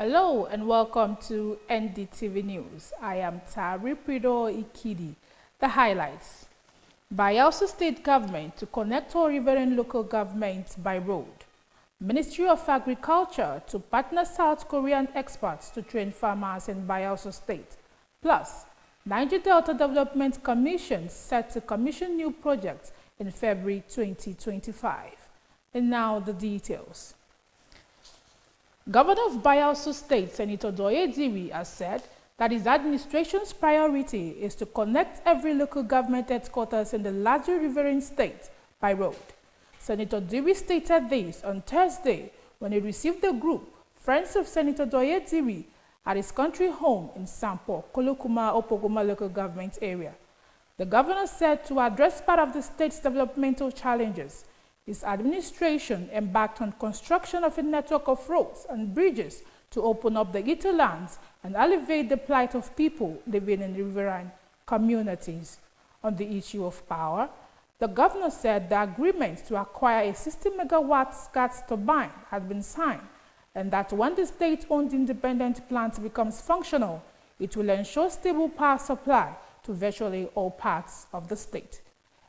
Hello and welcome to NDTV News. I am Tari Prido Ikidi. The highlights. Bayelsa State Government to connect all Riverine local governments by road. Ministry of Agriculture to partner South Korean experts to train farmers in Bayelsa State. Plus, Niger Delta Development Commission set to commission new projects in February 2025. And now the details. Governor of Bayelsa State, Senator Doye Diri, has said that his administration's priority is to connect every local government headquarters in the larger riverine state by road. Senator Diri stated this on Thursday when he received the group, Friends of Senator Doye Diri, at his country home in Sampo, Kolokuma, Opogoma local government area. The governor said to address part of the state's developmental challenges, his administration embarked on construction of a network of roads and bridges to open up the hinterlands and alleviate the plight of people living in riverine communities. On the issue of power, the governor said the agreement to acquire a 60 megawatt gas turbine had been signed, and that when the state-owned independent plant becomes functional, it will ensure stable power supply to virtually all parts of the state.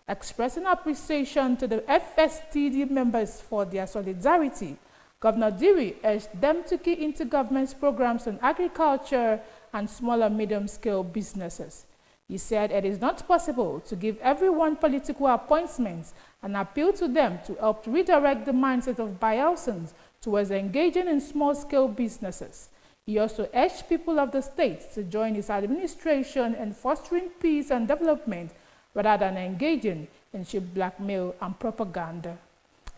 Expressing appreciation to the FSTD members for their solidarity, Governor Diri urged them to key into government's programs on agriculture and small and medium-scale businesses. He said it is not possible to give everyone political appointments and appeal to them to help redirect the mindset of Bayelsans towards engaging in small-scale businesses. He also urged people of the state to join his administration in fostering peace and development rather than engaging in cheap blackmail and propaganda.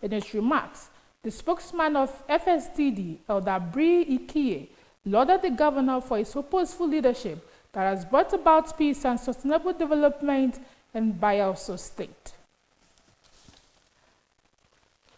In his remarks, the spokesman of FSTD, Elder Bree Ikie, lauded the governor for his purposeful leadership that has brought about peace and sustainable development in Bayelsa State.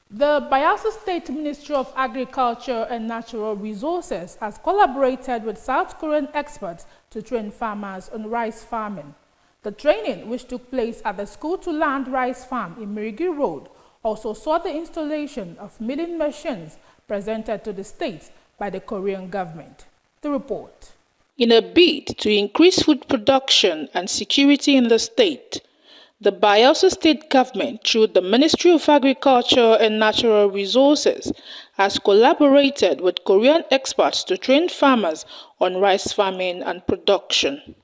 The Bayelsa State Ministry of Agriculture and Natural Resources has collaborated with South Korean experts to train farmers on rice farming. The training, which took place at the School-to-Land Rice Farm in Mirigi Road, also saw the installation of milling machines presented to the state by the Korean government. The report. In a bid to increase food production and security in the state, the Bayelsa State Government, through the Ministry of Agriculture and Natural Resources, has collaborated with Korean experts to train farmers on rice farming and production.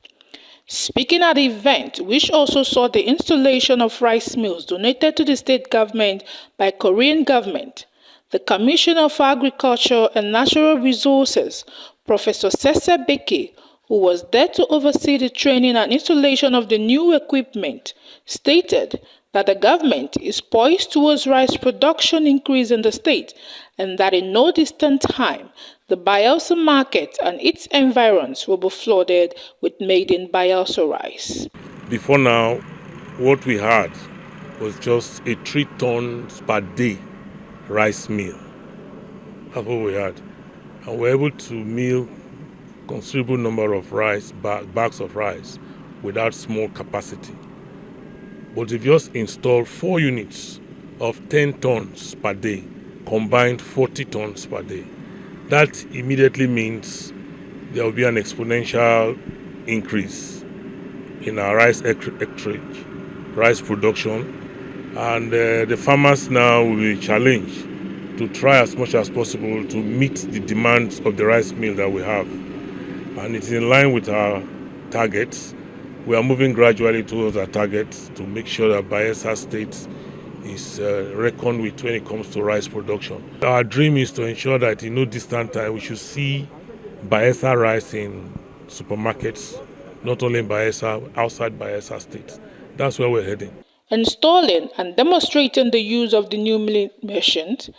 Speaking at the event, which also saw the installation of rice mills donated to the state government by Korean government, the Commissioner for Agriculture and Natural Resources, Professor Sese Beke, who was there to oversee the training and installation of the new equipment, stated that the government is poised towards rice production increase in the state and that in no distant time, the Bayelsa market and its environs will be flooded with made in Bayelsa rice. Before now, what we had was just a 3 tons per day rice mill. That's what we had. And we're able to mill considerable number of rice, bags of rice, without small capacity. But if you just install 4 units of 10 tons per day, combined 40 tons per day, that immediately means there will be an exponential increase in our rice acreage, rice production, and the farmers now will be challenged to try as much as possible to meet the demands of the rice mill that we have. And it's in line with our targets. We are moving gradually towards our targets to make sure that Bayelsa State is reckoned with when it comes to rice production. Our dream is to ensure that in no distant time we should see Bayelsa rice in supermarkets, not only in Bayelsa, outside Bayelsa State. That's where we're heading. Installing and demonstrating the use of the new milling machines,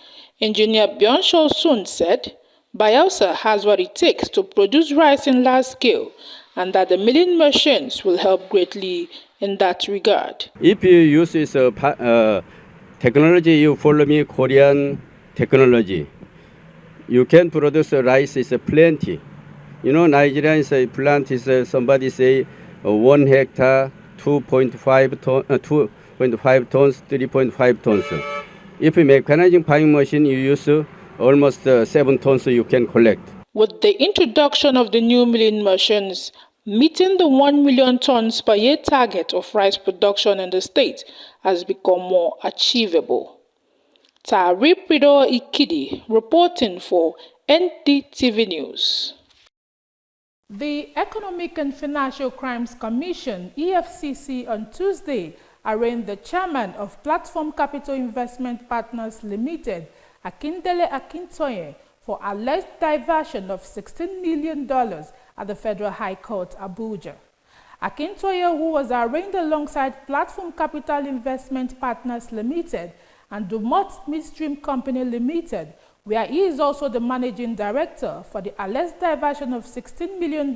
Engineer Byung-Chul Sun said, Bayelsa has what it takes to produce rice in large scale, and that the milling machines will help greatly in that regard. If you use this technology, you follow me Korean technology, you can produce rice is plenty. You know, Nigerian plant is somebody say 1 hectare, 2.5 tons, 3.5 tons. If you make mechanizing farming machine, you use almost 7 tons you can collect. with the introduction of the new milling machines, meeting the 1 million tons per year target of rice production in the state has become more achievable. Tari Prido Ikidi reporting for NDTV News. The Economic and Financial Crimes Commission, EFCC, on Tuesday arraigned the chairman of Platform Capital Investment Partners Limited, Akindele Akintoye, for alleged diversion of $16 million at the Federal High Court, Abuja. Akintoye, who was arraigned alongside Platform Capital Investment Partners Limited and Dumont Midstream Company Limited, where he is also the managing director, for the alleged diversion of $16 million,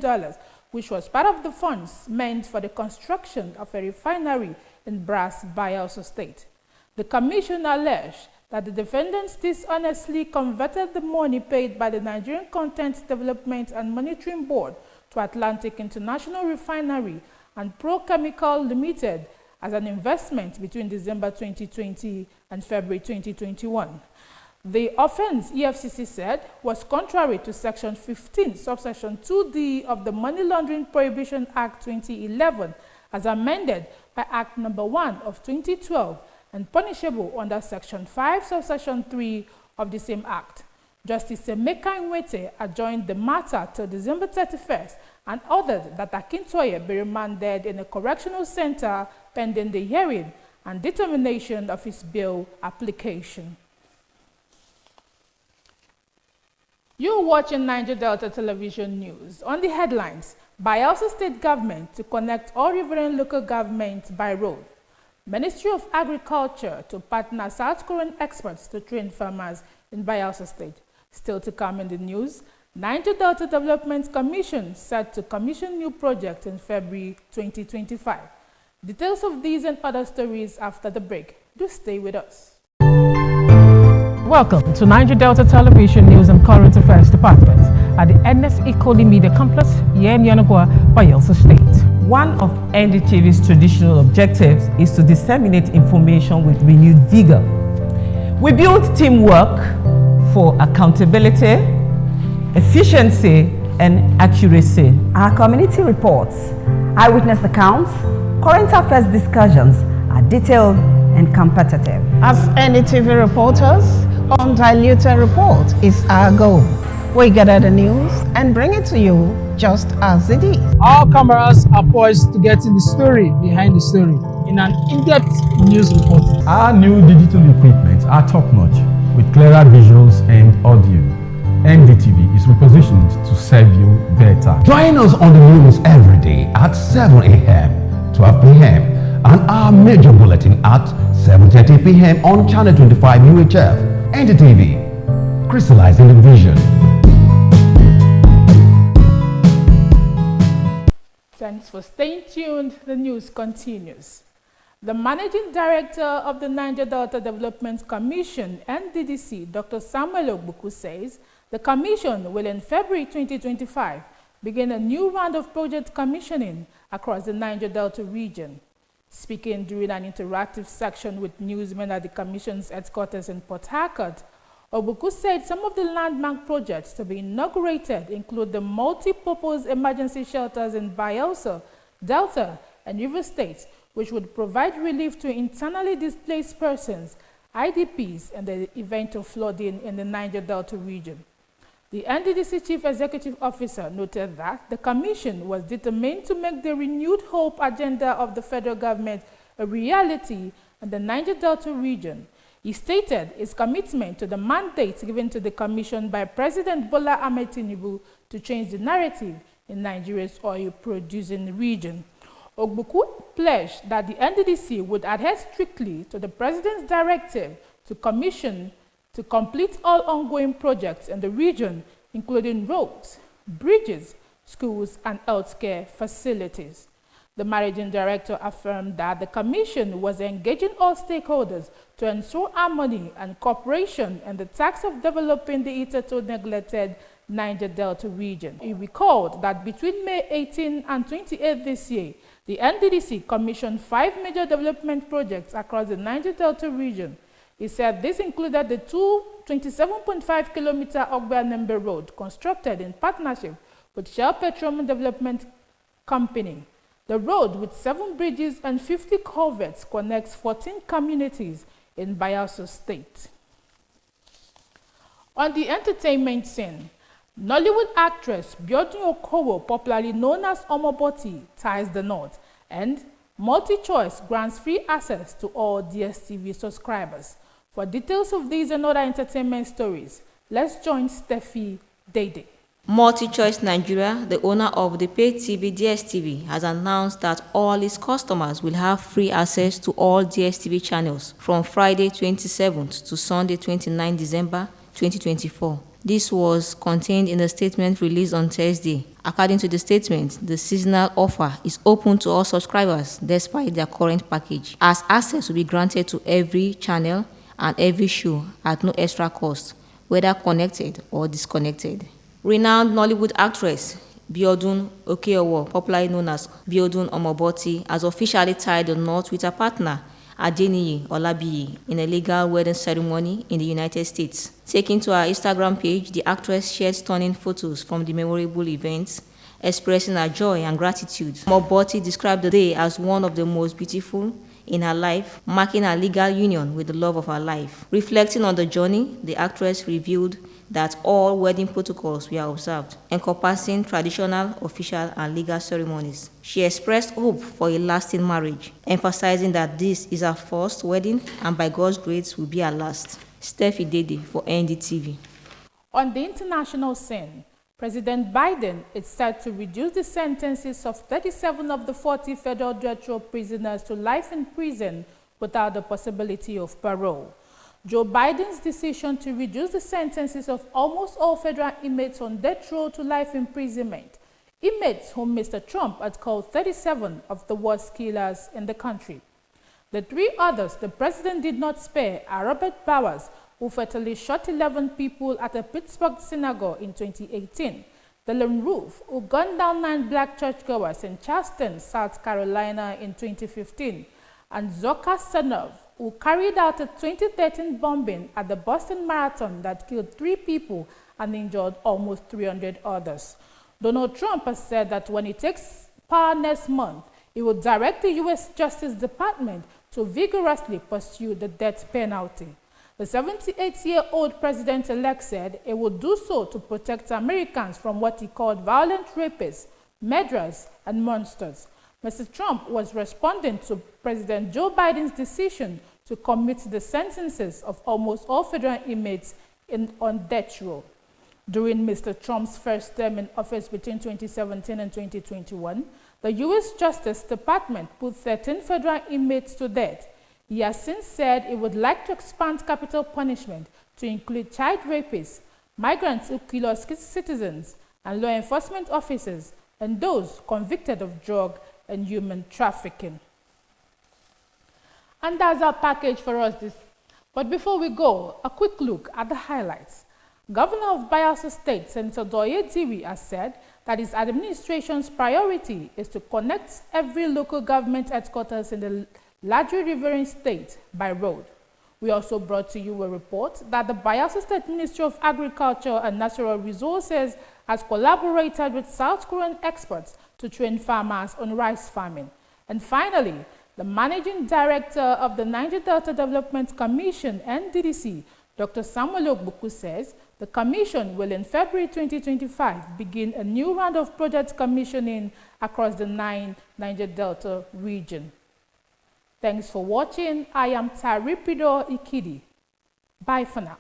which was part of the funds meant for the construction of a refinery in Brass, Bayelsa State. The commission alleged that the defendants dishonestly converted the money paid by the Nigerian Content Development and Monitoring Board to Atlantic International Refinery and Pro Chemical Limited as an investment between December 2020 and February 2021. The offense, EFCC said, was contrary to Section 15, subsection 2D of the Money Laundering Prohibition Act 2011, as amended by Act No. 1 of 2012, and punishable under Section 5, subsection 3 of the same Act. Justice Emeka Nwete adjourned the matter till December 31st and ordered that Akintoye be remanded in a correctional center pending the hearing and determination of his bail application. You're watching Niger Delta Television News. On the headlines, Bayelsa State Government to connect all riverine local governments by road. Ministry of Agriculture to partner South Korean experts to train farmers in Bayelsa State. Still to come in the news, Niger Delta Development Commission set to commission new project in February 2025. Details of these and other stories after the break. Do stay with us. Welcome to Niger Delta Television News and Current Affairs Department at the NSE Koli Media Complex, Yen Yanagwa, Bayelsa State. One of NDTV's traditional objectives is to disseminate information with renewed vigor. We build teamwork for accountability, efficiency, and accuracy. Our community reports, eyewitness accounts, current affairs discussions are detailed and competitive. As NDTV reporters, undiluted report is our goal. We gather the news and bring it to you just as it is. Our cameras are poised to get in the story behind the story in an in-depth news report. Our new digital equipment are top-notch with clearer visuals and audio. NDTV is repositioned to serve you better. Join us on the news every day at 7 a.m., 12 p.m. and our major bulletin at 7:30 p.m. on Channel 25 UHF. NDTV, crystallizing the vision. Thanks for staying tuned. The news continues. The Managing Director of the Niger Delta Development Commission, NDDC, Dr. Samuel Ogbuku, says the Commission will in February 2025 begin a new round of project commissioning across the Niger Delta region. Speaking during an interactive section with newsmen at the Commission's headquarters in Port Harcourt, Ogbuku said some of the landmark projects to be inaugurated include the multi-purpose emergency shelters in Bayelsa, Delta, and River States, which would provide relief to internally displaced persons, IDPs, in the event of flooding in the Niger Delta region. The NDDC Chief Executive Officer noted that the Commission was determined to make the renewed hope agenda of the federal government a reality in the Niger Delta region. He stated his commitment to the mandate given to the Commission by President Bola Ahmed Tinubu to change the narrative in Nigeria's oil-producing region. Ogbuku pledged that the NDDC would adhere strictly to the President's directive to commission to complete all ongoing projects in the region, including roads, bridges, schools, and healthcare facilities. The Managing Director affirmed that the Commission was engaging all stakeholders to ensure harmony and cooperation in the task of developing the hitherto neglected Niger Delta region. He recalled that between May 18 and 28 this year, the NDDC commissioned 5 major development projects across the Niger Delta region. He said this included the 27.5-kilometer Ogba-Nembe Road constructed in partnership with Shell Petroleum Development Company. The road, with 7 bridges and 50 culverts, connects 14 communities in Bayelsa State. On the entertainment scene, Nollywood actress Biodun Okowo, popularly known as Omoboti, ties the knot, and MultiChoice grants free access to all DSTV subscribers. For details of these and other entertainment stories, let's join Steffi Dede. MultiChoice Nigeria, the owner of the paid TV DSTV, has announced that all its customers will have free access to all DSTV channels from Friday 27th to Sunday 29 December 2024. This was contained in a statement released on Thursday. According to the statement, the seasonal offer is open to all subscribers despite their current package, as access will be granted to every channel and every show at no extra cost, whether connected or disconnected. Renowned Nollywood actress Biodun Okowo, popularly known as Biodun Omoboti, has officially tied the knot with her partner Adeniyi Olabiyi in a legal wedding ceremony in the United States. Taking to her Instagram page, the actress shared stunning photos from the memorable events, expressing her joy and gratitude. Omoboti described the day as one of the most beautiful in her life, marking her legal union with the love of her life. Reflecting on the journey, the actress revealed that all wedding protocols were observed, encompassing traditional, official, and legal ceremonies. She expressed hope for a lasting marriage, emphasizing that this is her first wedding and by God's grace will be her last. Steffi Dede for NDTV. On the international scene, President Biden is set to reduce the sentences of 37 of the 40 federal death row prisoners to life in prison without the possibility of parole. Joe Biden's decision to reduce the sentences of almost all federal inmates on death row to life imprisonment, inmates whom Mr. Trump had called 37 of the worst killers in the country. The 3 others the president did not spare are Robert Bowers, who fatally shot 11 people at a Pittsburgh synagogue in 2018, Dylan Roof, who gunned down 9 black churchgoers in Charleston, South Carolina in 2015, and Zoka Sanov, who carried out a 2013 bombing at the Boston Marathon that killed 3 people and injured almost 300 others. Donald Trump has said that when he takes power next month, he will direct the U.S. Justice Department to vigorously pursue the death penalty. The 78-year-old president-elect said he would do so to protect Americans from what he called violent rapists, murderers, and monsters. Mr. Trump was responding to President Joe Biden's decision to commit the sentences of almost all federal inmates on death row. During Mr. Trump's first term in office between 2017 and 2021, the U.S. Justice Department put 13 federal inmates to death. He has since said he would like to expand capital punishment to include child rapists, migrants who kill our citizens, and law enforcement officers, and those convicted of drug and human trafficking. And that's our package for us But before we go, a quick look at the highlights. Governor of Bayelsa State, Senator Doye Diri, has said that his administration's priority is to connect every local government headquarters in the largely rivering state by road. We also brought to you a report that the Bayelsa State Ministry of Agriculture and Natural Resources has collaborated with South Korean experts to train farmers on rice farming. And finally, the Managing Director of the Niger Delta Development Commission, NDDC, Dr. Samuel Ogbuku, says the commission will in February 2025 begin a new round of project commissioning across the 9 Niger Delta region. Thanks for watching. I am Taripido Ikidi. Bye for now.